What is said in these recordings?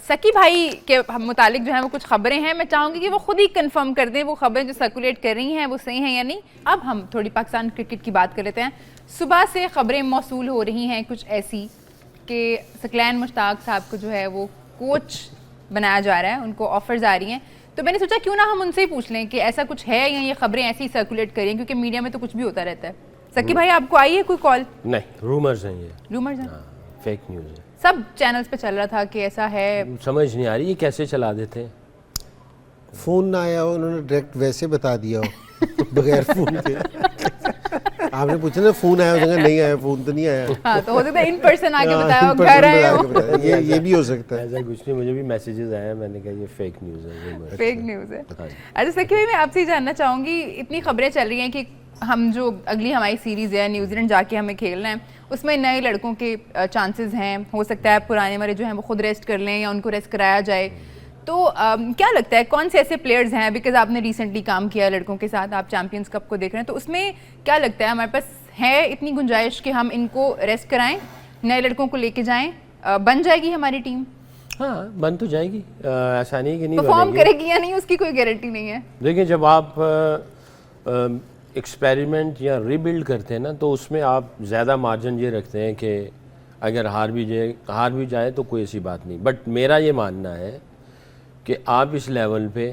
सकी भाई के मुतालिक जो है वो कुछ खबरें हैं, मैं चाहूँगी कि वो खुद ही कंफर्म कर दें वो खबरें जो सर्कुलेट कर रही हैं वो सही हैं या नहीं। अब हम थोड़ी पाकिस्तान क्रिकेट की बात कर लेते हैं। सुबह से खबरें मौसूल हो रही हैं कुछ ऐसी कि सकलैन मुश्ताक साहब को जो है वो कोच बनाया जा रहा है, उनको ऑफर्स आ रही हैं। तो मैंने सोचा क्यों ना हम उनसे ही पूछ लें कि ऐसा कुछ है या ये खबरें ऐसी सर्कुलेट करें, क्योंकि मीडिया में तो कुछ भी होता रहता है। सकी भाई आपको आई है कोई कॉल? नहीं, रूमर्स हैं ये, रूमर्स हैं, फेक न्यूज़ है। सब चैनल्स पे चल रहा था कि ऐसा है। समझ नहीं आ रही ये कैसे चला देते हैं। फ़ोन ना आया हो, उन्होंने डायरेक्ट वैसे बता दिया हो बगैर फ़ोन के। आपने पूछा ना फ़ोन आया हो, जगह नहीं आया, फ़ोन तो नहीं आया। हाँ, तो हो सकता है इन पर्सन आके हाँ, बताया हो, in person घर आए हो। बुला के ये भी हो सकता है। ऐसा कुछ नहीं, मुझे भी मैसेजेस आए हैं, मैंने कहा ये फेक न्यूज़ है। फेक न्यूज़ है। हाँ। अच्छा सकी भाई, मैं आपसे ही जानना चाहूँगी, इतनी खबरें चल रही हैं कि हम जो अगली हमारी सीरीज़ है न्यूजीलैंड जाके हमें खेलना है, उसमें नए लड़कों के चांसेस हैं, हो सकता है पुराने वाले जो हैं वो खुद रेस्ट कर लें या उनको रेस्ट कराया जाए। तो क्या लगता है कौन से ऐसे प्लेयर्स हैं, बिकॉज आपने रिसेंटली काम किया लड़कों के साथ, आप चैंपियंस कप को देख रहे हैं, तो उसमें क्या लगता है हमारे पास है इतनी गुंजाइश कि हम इनको रेस्ट कराएं, नए लड़कों को लेके जाएं, बन जाएगी हमारी टीम? हाँ, बन तो जाएगी, ऐसा नहीं कि नहीं परफॉर्म बनेगी। करेगी या नहीं उसकी कोई गारंटी नहीं है। देखिए, जब आप एक्सपेरिमेंट या रीबिल्ड करते हैं ना, तो उसमें आप ज़्यादा मार्जिन ये रखते हैं कि अगर हार भी जाए तो कोई ऐसी बात नहीं। बट मेरा ये मानना है कि आप इस लेवल पे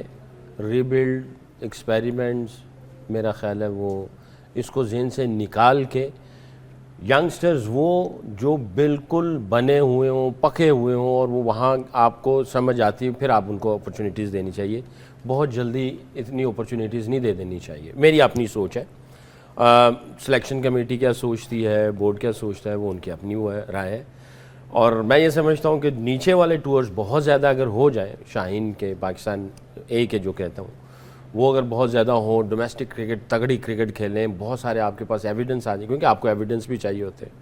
रीबिल्ड एक्सपेरिमेंट्स, मेरा ख्याल है वो इसको जहन से निकाल के यंगस्टर्स वो जो बिल्कुल बने हुए हों, पके हुए हों, और वो वहाँ आपको समझ आती है, फिर आप उनको अपॉर्चुनिटीज़ देनी चाहिए। बहुत जल्दी इतनी अपॉर्चुनिटीज़ नहीं दे देनी चाहिए, मेरी अपनी सोच है। सिलेक्शन कमेटी क्या सोचती है, बोर्ड क्या सोचता है, वो उनकी अपनी वो है, राय है। और मैं ये समझता हूँ कि नीचे वाले टूर्स बहुत ज़्यादा अगर हो जाए, शाहीन के, पाकिस्तान ए के जो कहता हूँ, वो अगर बहुत ज़्यादा हो, डोमेस्टिक क्रिकेट, तगड़ी क्रिकेट खेलें, बहुत सारे आपके पास एविडेंस आ जाए, क्योंकि आपको एविडेंस भी चाहिए होते हैं,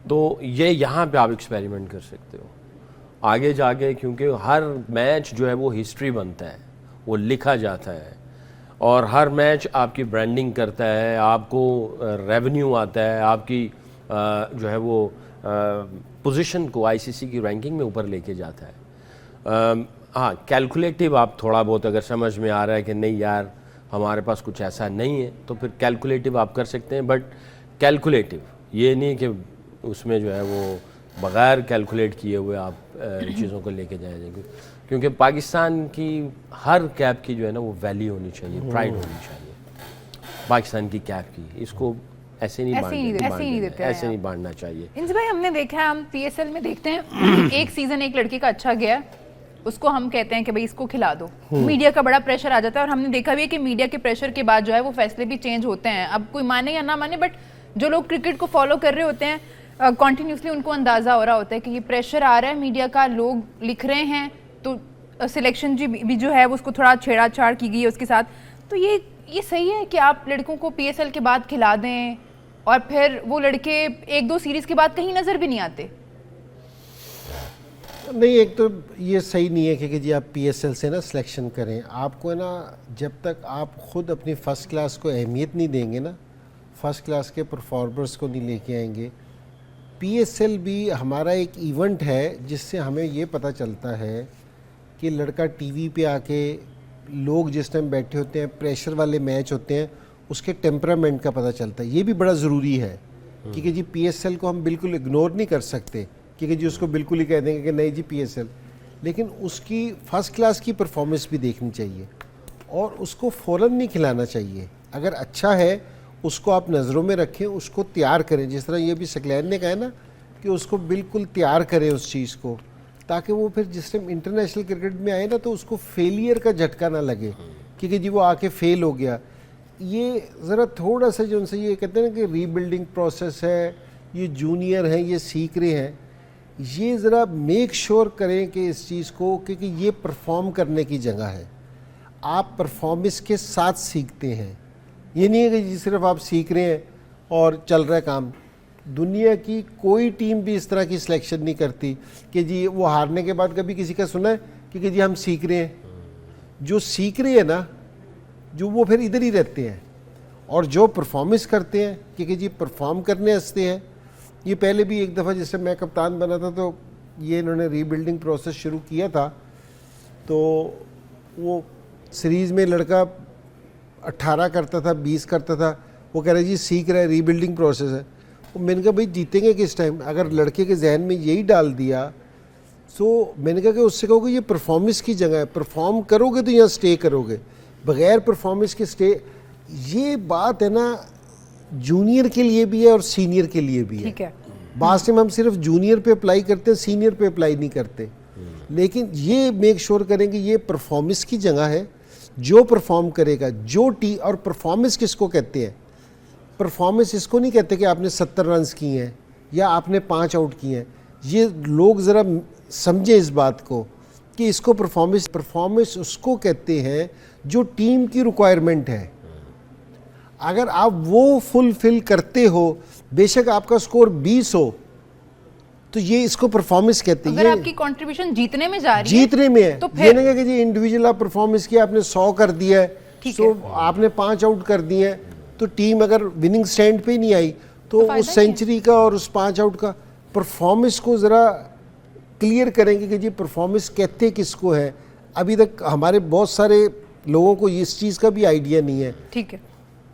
तो ये यहाँ पे आप एक्सपेरिमेंट कर सकते हो आगे जाके। क्योंकि हर मैच जो है वो हिस्ट्री बनता है, वो लिखा जाता है, और हर मैच आपकी ब्रांडिंग करता है, आपको रेवेन्यू आता है, आपकी जो है वो पोजीशन को आईसीसी की रैंकिंग में ऊपर लेके जाता है। हाँ, कैलकुलेटिव आप थोड़ा बहुत अगर समझ में आ रहा है कि नहीं यार हमारे पास कुछ ऐसा नहीं है, तो फिर कैलकुलेटिव आप कर सकते हैं। बट कैलकुलेटिव ये नहीं कि उसमें जो है वो बग़ैर कैलकुलेट किए हुए आप चीज़ों को लेके जाएंगे, क्योंकि पाकिस्तान की हर कैप की जो है ना वो वैल्यू होनी चाहिए, प्राइड होनी चाहिए पाकिस्तान की कैप की। इसको ऐसे नहीं बांटना चाहिए। इंस भाई, हमने देखा है, हम पीएसएल में देखते हैं एक सीजन एक लड़के का अच्छा गया, उसको हम कहते हैं कि भाई इसको खिला दो, मीडिया का बड़ा प्रेशर आ जाता है, और हमने देखा भी है कि मीडिया के प्रेशर के बाद जो है वो फैसले भी चेंज होते हैं। अब कोई माने या ना माने, बट जो लोग क्रिकेट को फॉलो कर रहे होते हैं कॉन्टीन्यूसली, उनको अंदाजा हो रहा होता है कि ये प्रेशर आ रहा है मीडिया का, लोग लिख रहे हैं, तो सिलेक्शन भी जो है वो उसको थोड़ा छेड़ाछाड़ की गई है उसके साथ। तो ये सही है कि आप लड़कों को पीएसएल के बाद खिला दें और फिर वो लड़के एक दो सीरीज के बाद कहीं नजर भी नहीं आते? नहीं, एक तो ये सही नहीं है कि जी आप पीएसएल से ना सिलेक्शन करें। आपको है ना, जब तक आप खुद अपनी फ़र्स्ट क्लास को अहमियत नहीं देंगे ना, फ़र्स्ट क्लास के परफॉर्मर्स को नहीं लेके आएंगे। पीएसएल भी हमारा एक इवेंट है जिससे हमें ये पता चलता है कि लड़का टीवी पे आके, लोग जिस टाइम बैठे होते हैं, प्रेशर वाले मैच होते हैं, उसके टेम्परामेंट का पता चलता है। ये भी बड़ा ज़रूरी है, क्योंकि जी पीएसएल को हम बिल्कुल इग्नोर नहीं कर सकते, क्योंकि जी उसको बिल्कुल ही कह देंगे कि नहीं जी पीएसएल, लेकिन उसकी फ़र्स्ट क्लास की परफॉर्मेंस भी देखनी चाहिए और उसको फ़ौरन नहीं खिलाना चाहिए। अगर अच्छा है उसको आप नज़रों में रखें, उसको तैयार करें, जिस तरह ये भी सकलैन ने कहा है ना कि उसको बिल्कुल तैयार करें उस चीज़ को, ताकि वो फिर जिस टाइम इंटरनेशनल क्रिकेट में आए ना तो उसको फेलियर का झटका ना लगे, क्योंकि जी वो आके फेल हो गया। ये ज़रा थोड़ा सा जो उनसे ये कहते हैं ना कि रीबिल्डिंग प्रोसेस है, ये जूनियर हैं, ये सीख रहे हैं, ये ज़रा मेक श्योर करें कि इस चीज़ को, क्योंकि ये परफॉर्म करने की जगह है। आप परफॉर्मेंस के साथ सीखते हैं, ये नहीं है कि जी सिर्फ आप सीख रहे हैं और चल रहा है काम। दुनिया की कोई टीम भी इस तरह की सिलेक्शन नहीं करती कि जी वो हारने के बाद कभी किसी का सुना है कि जी हम सीख रहे हैं। जो सीख रहे हैं ना, जो वो फिर इधर ही रहते हैं, और जो परफॉर्मेंस करते हैं, क्योंकि जी परफॉर्म करने हंसते हैं। ये पहले भी एक दफ़ा जैसे मैं कप्तान बना था तो ये इन्होंने रीबिल्डिंग प्रोसेस शुरू किया था, तो वो सीरीज़ में लड़का 18 करता था, 20 करता था, वो कह रहा है जी सीख रहा है, रीबिल्डिंग प्रोसेस है। तो मैंने कहा भाई जीतेंगे किस टाइम? अगर लड़के के जहन में यही डाल दिया, तो मैंने कहा कि उससे कहोगे ये परफॉर्मेंस की जगह है, परफॉर्म करोगे तो यहाँ स्टे करोगे, बगैर परफॉर्मेंस के स्टे। ये बात है ना, जूनियर के लिए भी है और सीनियर के लिए भी है। ठीक है, बाद में हम सिर्फ जूनियर पे अप्लाई करते हैं, सीनियर पे अप्लाई नहीं करते। लेकिन ये मेक श्योर करें कि ये परफॉर्मेंस की जगह है, जो परफॉर्म करेगा, और परफॉर्मेंस किसको कहते हैं? परफॉर्मेंस इसको नहीं कहते कि आपने 70 रन किए हैं या आपने 5 आउट किए हैं। ये लोग ज़रा समझे इस बात को कि इसको परफॉर्मेंस उसको कहते हैं जो टीम की रिक्वायरमेंट है। अगर आप वो फुलफिल करते हो, बेशक आपका स्कोर 20 हो, तो ये इसको परफॉर्मेंस कहते हैं। अगर आपकी कंट्रीब्यूशन जीतने में जा रही है, जीतने में है, तो ये फिर नहीं है कि जी इंडिविजुअल आप परफॉर्मेंस किया, आपने 100 कर दिया है, ठीक सो आपने 5 आउट कर दिए हैं, तो टीम अगर विनिंग स्टैंड पे ही नहीं आई तो फायदा उस नहीं है। सेंचुरी का और उस 5 आउट का परफॉर्मेंस को ज़रा क्लियर करेंगे कि जी परफॉर्मेंस कहते किसको है। अभी तक हमारे बहुत सारे लोगों को इस चीज़ का भी आइडिया नहीं है। ठीक है,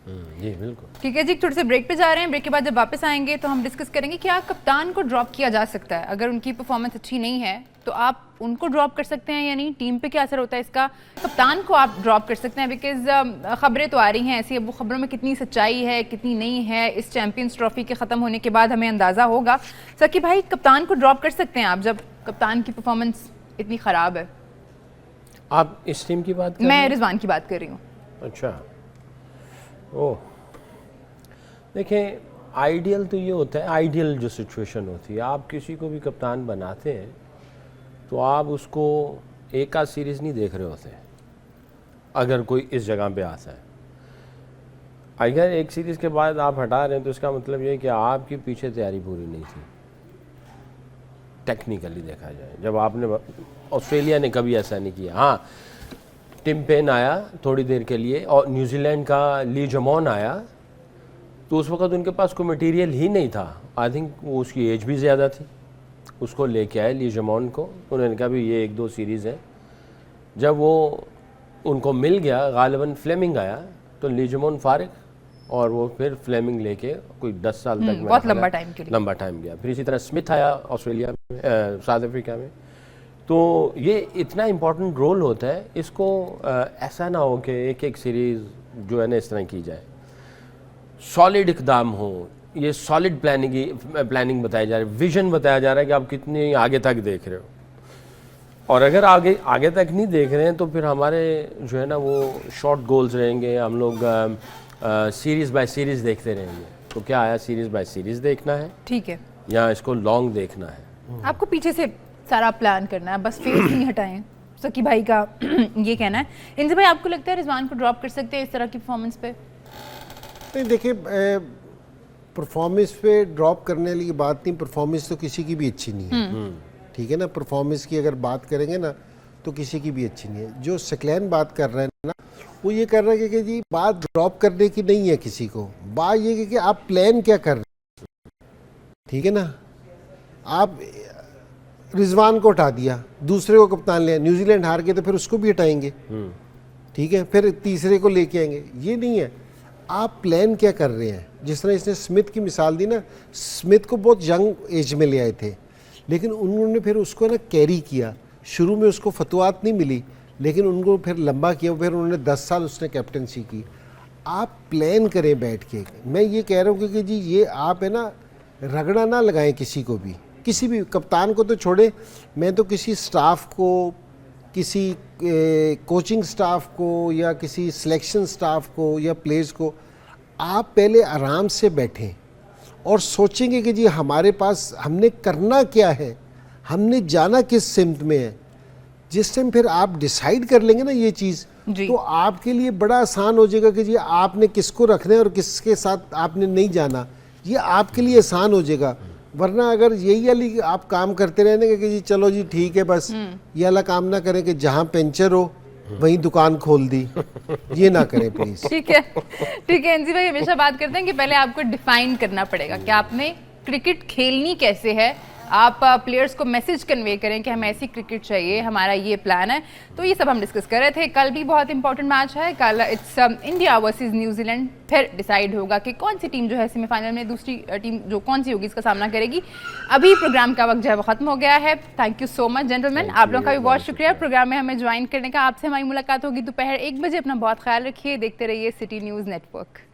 जी बिल्कुल। ठीक है जी, थोड़े से ब्रेक पे जा रहे हैं। ब्रेक के बाद जब वापस आएंगे तो हम डिस्कस करेंगे क्या कप्तान को ड्रॉप किया जा सकता है। अगर उनकी परफॉर्मेंस अच्छी नहीं है तो आप उनको ड्रॉप कर सकते हैं या नहीं, टीम पे क्या असर होता है इसका, कप्तान को आप ड्रॉप कर सकते हैं। बिकॉज खबरें तो आ रही हैं ऐसी, अब वो खबरों में कितनी सच्चाई है कितनी नहीं है, इस चैंपियंस ट्रॉफी के ख़त्म होने के बाद हमें अंदाज़ा होगा। सकी भाई, कप्तान को ड्रॉप कर सकते हैं आप जब कप्तान की परफॉर्मेंस इतनी ख़राब है? आप इस टीम की बात कर रहे मैं हैं? रिजवान की बात कर रही हूँ। अच्छा, ओह देखें, आइडियल तो ये होता है, आइडियल जो सिचुएशन होती है, आप किसी को भी कप्तान बनाते हैं तो आप उसको एक आध सीरीज़ नहीं देख रहे होते अगर कोई इस जगह पे आता है। अगर एक सीरीज़ के बाद आप हटा रहे हैं तो इसका मतलब ये है कि आपकी पीछे तैयारी पूरी नहीं थी। टेक्निकली देखा जाए, जब आपने, ऑस्ट्रेलिया ने कभी ऐसा नहीं किया। हाँ, टिम पेन आया थोड़ी देर के लिए और न्यूजीलैंड का ली जमॉन आया, तो उस वक्त उनके पास कोई मटेरियल ही नहीं था। आई थिंक वो उसकी एज भी ज़्यादा थी, उसको लेके आए ली जमॉन को। उन्होंने कहा भी ये 1-2 सीरीज़ है। जब वो उनको मिल गया, गालिबन फ्लेमिंग आया, तो ली जमॉन फारिग, और वो फिर फ्लेमिंग लेके कोई 10 साल तक बहुत लंबा टाइम के लिए, लंबा टाइम गया। फिर इसी तरह स्मिथ आया ऑस्ट्रेलिया में, साउथ अफ्रीका में। तो ये इतना इम्पोर्टेंट रोल होता है, इसको ऐसा ना हो कि एक सीरीज़ जो है ना इस तरह की जाए। सॉलिड इकदाम हो, ये सॉलिड प्लानिंग बताई जा रही है, विजन बताया जा रहा है कि आप कितने आगे तक देख रहे हो। और अगर आगे तक नहीं देख रहे हैं तो फिर हमारे जो है ना वो शॉर्ट गोल्स रहेंगे, हम लोग सीरीज़ बाय सीरीज़ देखते रहेंगे। तो क्या आया, सीरीज़ बाय सीरीज़ देखना है, ठीक है, या इसको लॉन्ग देखना है? आपको पीछे से सारा प्लान करना है, बस फेस नहीं हटाएं। सकी भाई का ये कहना है। इनसे भाई, आपको लगता है रिजवान को ड्रॉप कर सकते हैं इस तरह की परफॉर्मेंस पे? नहीं, देखिए परफॉर्मेंस पे ड्रॉप करने वाली बात नहीं, परफॉर्मेंस तो किसी की भी अच्छी नहीं है, ठीक है ना। परफॉर्मेंस की अगर बात करेंगे ना तो किसी की भी अच्छी नहीं है। जो सकलैन बात कर रहे हैं ना, वो ये कर रहे हैं कि जी बात ड्रॉप करने की नहीं है किसी को, बात ये है कि आप प्लान क्या कर रहे हैं, ठीक है ना। आप रिजवान को हटा दिया, दूसरे को कप्तान लिया, न्यूजीलैंड हार गए तो फिर उसको भी हटाएंगे, ठीक है, फिर तीसरे को लेके आएंगे। ये नहीं है, आप प्लान क्या कर रहे हैं। जिस तरह इसने स्मिथ की मिसाल दी ना, स्मिथ को बहुत यंग एज में ले आए थे, लेकिन उन्होंने फिर उसको ना कैरी किया। शुरू में उसको फतवात नहीं मिली, लेकिन उनको फिर लंबा किया, फिर उन्होंने 10 साल उसने कैप्टनसी की। आप प्लान करें बैठ के। मैं ये कह रहा हूँ कि जी ये आप है ना रगड़ा ना लगाएं किसी को भी, किसी भी कप्तान को तो छोड़े, मैं तो किसी स्टाफ को, किसी कोचिंग स्टाफ को या किसी सिलेक्शन स्टाफ को या प्लेयर्स को, आप पहले आराम से बैठें और सोचेंगे कि जी हमारे पास हमने करना क्या है, हमने जाना किस सिमत में है। जिस टाइम फिर आप डिसाइड कर लेंगे ना ये चीज़, तो आपके लिए बड़ा आसान हो जाएगा कि जी आपने किसको रखना है और किसके साथ आपने नहीं जाना, ये आपके लिए आसान हो जाएगा। वरना अगर यही वाली आप काम करते रहेंगे कि जी चलो जी ठीक है, बस ये वाला काम ना करें कि जहाँ पंचर हो वहीं दुकान खोल दी, ये ना करें प्लीज। ठीक है, ठीक है। एनसी भाई हमेशा बात करते हैं कि पहले आपको डिफाइन करना पड़ेगा कि आपने क्रिकेट खेलनी कैसे है, आप प्लेयर्स को मैसेज कन्वे करें कि हमें ऐसी क्रिकेट चाहिए, हमारा ये प्लान है। तो ये सब हम डिस्कस कर रहे थे। कल भी बहुत इंपॉर्टेंट मैच है, कल इट्स इंडिया वर्सेस न्यूजीलैंड। फिर डिसाइड होगा कि कौन सी टीम जो है सेमीफाइनल में दूसरी टीम जो कौन सी होगी इसका सामना करेगी। अभी प्रोग्राम का वक्त जो है वो खत्म हो गया है। Thank you so much gentleman, आप लोगों का भी बहुत शुक्रिया प्रोग्राम में हमें ज्वाइन करने का। आपसे हमारी मुलाकात होगी दोपहर 1 बजे। अपना बहुत ख्याल रखिए, देखते रहिए सिटी न्यूज़ नेटवर्क।